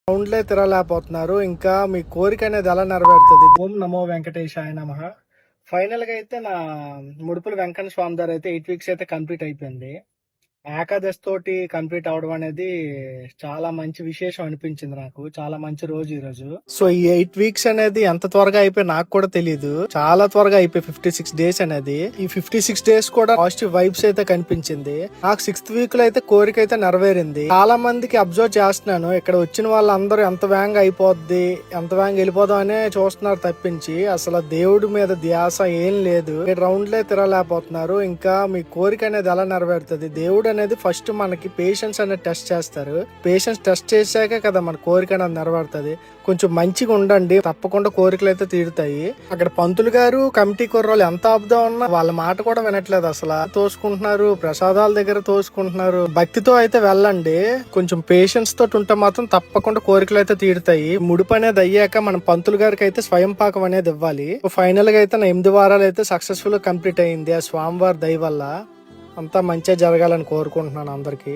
రౌండ్లే తిరగలేకపోతున్నారు. ఇంకా మీ కోరిక అనేది ఎలా నెరవేరుతుంది? ఓం నమో వెంకటేశాయ నమః. ఫైనల్ గా అయితే నా ముడుపుల వెంకన్న స్వామి గారు అయితే 8 వీక్స్ అయితే కంప్లీట్ అయిపోయింది. ఏకాదశి తోటి కంప్లీట్ అవడం అనేది చాలా మంచి విశేషం అనిపించింది నాకు. చాలా మంచి రోజు ఈ రోజు. సో ఈ 8 వీక్స్ అనేది ఎంత త్వరగా అయిపోయి నాకు కూడా తెలియదు. చాలా త్వరగా అయిపోయి 56 డేస్ అనేది. ఈ 56 డేస్ కూడా పాజిటివ్ వైబ్స్ అయితే కనిపించింది. నాకు 6th వీక్ లో అయితే కోరిక అయితే నెరవేరింది. చాలా మందికి అబ్జర్వ్ చేస్తున్నాను, ఇక్కడ వచ్చిన వాళ్ళందరూ ఎంత వేగంగా అయిపోద్ది, ఎంత వేగంగా వెళ్ళిపోదాం అనే చూస్తున్నారు తప్పించి అసలు దేవుడి మీద ధ్యాస ఏం లేదు. రౌండ్లే తిరగలేకపోతున్నారు. ఇంకా మీ కోరిక అనేది ఎలా నెరవేరుతుంది? దేవుడు అనేది ఫస్ట్ మనకి పేషెన్స్ అనేది టెస్ట్ చేస్తారు. పేషెన్స్ టెస్ట్ చేశాక కదా మన కోరిక అనేది నెరవేరుతుంది. కొంచెం మంచిగా ఉండండి, తప్పకుండా కోరికలు అయితే తీరుతాయి. అక్కడ పంతులు గారు కమిటీ కుర్రోళ్ళు ఎంత ఆపుదా ఉన్నా వాళ్ళ మాట కూడా వినట్లేదు. అసలు తోసుకుంటున్నారు, ప్రసాదాల దగ్గర తోసుకుంటున్నారు. భక్తితో అయితే వెళ్ళండి, కొంచెం పేషెన్స్ తోటి ఉంటే మాత్రం తప్పకుండా కోరికలు అయితే తీరుతాయి. ముడుపు అనేది అయ్యాక మన పంతులు గారికి అయితే స్వయం పాకం అనేది ఇవ్వాలి. ఫైనల్ గా అయితే నా 8 వారాలు అయితే సక్సెస్ఫుల్ గా కంప్లీట్ అయింది. ఆ స్వామివారి దయ వల్ల అంతా మంచిగా జరగాలని కోరుకుంటున్నాను అందరికి.